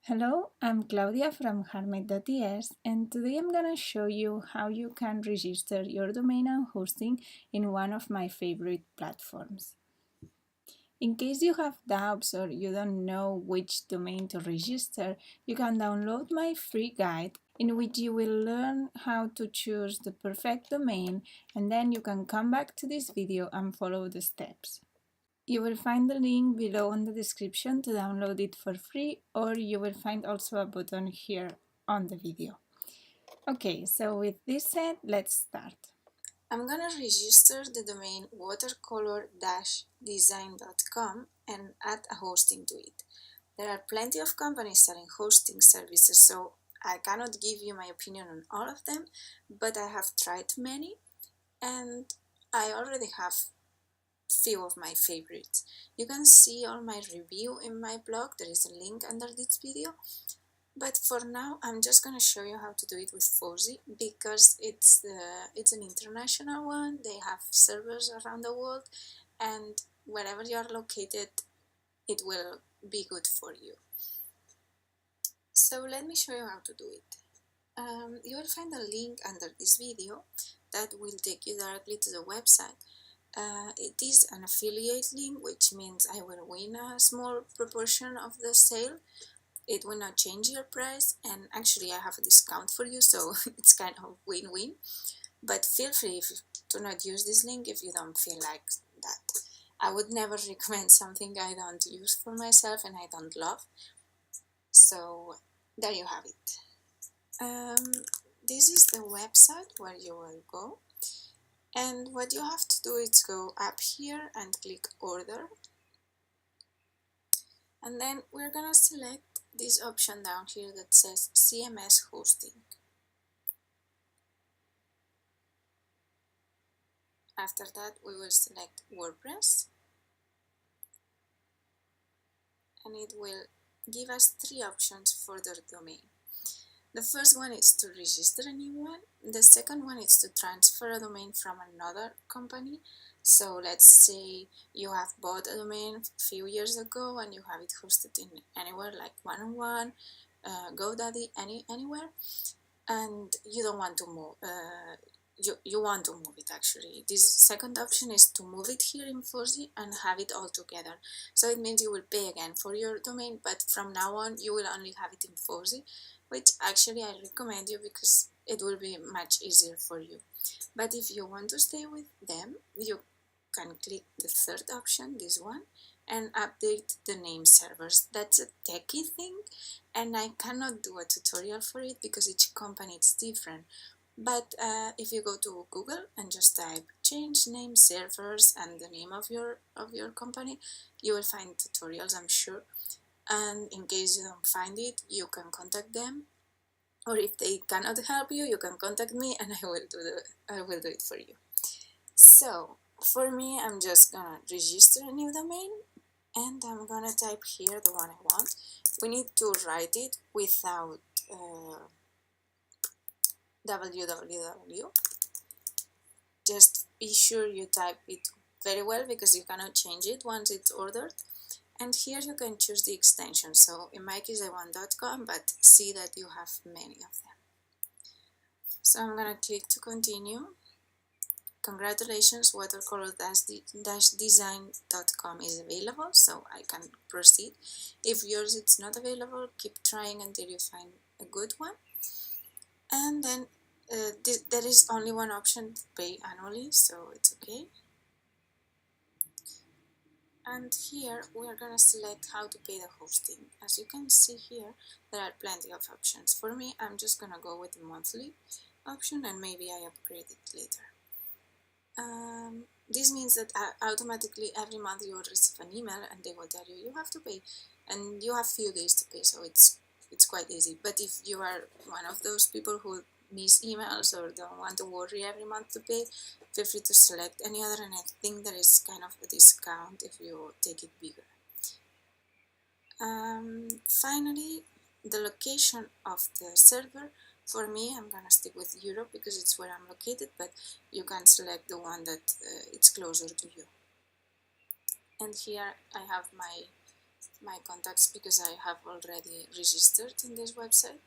Hello, I'm Claudia from Harmate.es, and today I'm gonna show you how you can register your domain and hosting in one of my favorite platforms. In case you have doubts or you don't know which domain to register, you can download my free guide in which you will learn how to choose the perfect domain, and then you can come back to this video and follow the steps. You will find the link below in the description to download it for free, or you will find also a button here on the video. Okay, so with this said, let's start. I'm gonna register the domain watercolor-design.com and add a hosting to it. There are plenty of companies selling hosting services, so I cannot give you my opinion on all of them, but I have tried many and I already have few of my favorites. You can see all my review in my blog, there is a link under this video. But for now, I'm just gonna show you how to do it with Fozzy because it's an international one. They have servers around the world, and wherever you are located, it will be good for you. So let me show you how to do it. You will find a link under this video that will take you directly to the website. It is an affiliate link, which means I will win a small proportion of the sale. It will not change your price, and actually I have a discount for you, so it's kind of win-win. But feel free to not use this link if you don't feel like that. I would never recommend something I don't use for myself and I don't love. So there you have it. This is the website where you will go. And what you have to do is go up here and click order. And then we're gonna select this option down here that says CMS hosting. After that, we will select WordPress. And it will give us three options for the domain. The first one is to register a new one. The second one is to transfer a domain from another company. So let's say you have bought a domain a few years ago and you have it hosted in anywhere like One-on-One, GoDaddy, anywhere, and you don't want to move. You want to move it actually. This second option is to move it here in Fozzy and have it all together. So it means you will pay again for your domain, but from now on you will only have it in Fozzy, which actually I recommend you because it will be much easier for you. But if you want to stay with them, you can click the third option, this one, and update the name servers. That's a techie thing, and I cannot do a tutorial for it because each company is different. But if you go to Google and just type change name servers and the name of your company, you will find tutorials, I'm sure. And in case you don't find it, you can contact them, or if they cannot help you, you can contact me and I will do it for you. So for me, I'm just gonna register a new domain and I'm gonna type here the one I want. We need to write it without www. Just be sure you type it very well because you cannot change it once it's ordered. And here you can choose the extension. So in my case I want .com, but see that you have many of them. So I'm gonna click to continue. Congratulations, watercolor-design.com is available, so I can proceed. If yours it's not available, keep trying until you find a good one. And then there is only one option to pay annually, so it's okay. And here we are going to select how to pay the hosting. As you can see here, there are plenty of options. For me, I'm just going to go with the monthly option and maybe I upgrade it later. This means that automatically every month you will receive an email and they will tell you you have to pay, and you have few days to pay, so it's quite easy. But if you are one of those people who miss emails or don't want to worry every month to pay, feel free to select any other, and I think there is kind of a discount if you take it bigger. Finally, the location of the server. For me, I'm gonna stick with Europe because it's where I'm located, but you can select the one that it's closer to you. And here I have my my contacts because I have already registered in this website.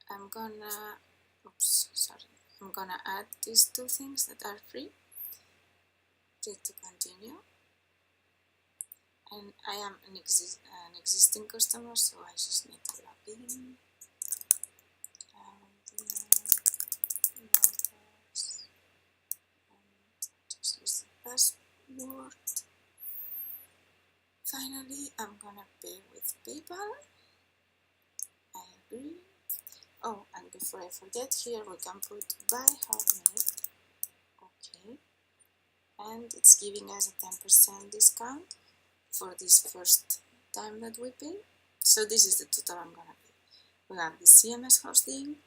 I'm gonna add these two things that are free. Click to continue. And I am an existing customer, so I just need to log in. Just use the password. Finally, I'm gonna pay with PayPal. I agree. Oh, and before I forget, here we can put buy handmade. Okay. And it's giving us a 10% discount for this first time that we pay. So this is the total I'm gonna pay. We have the CMS hosting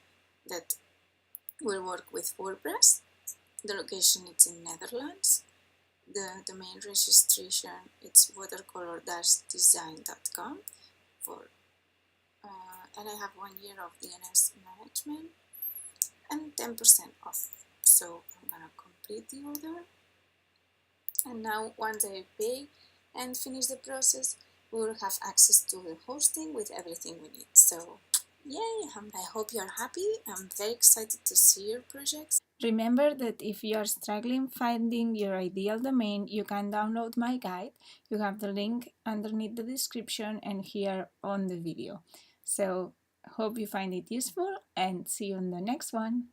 that will work with WordPress. The location is in Netherlands. The domain registration it's watercolor-design.com for and I have 1 year of DNS management and 10% off. So I'm gonna complete the order. And now once I pay and finish the process, we will have access to the hosting with everything we need. So yay! I hope you're happy. I'm very excited to see your projects. Remember that if you are struggling finding your ideal domain, you can download my guide. You have the link underneath the description and here on the video. So hope you find it useful and see you on the next one.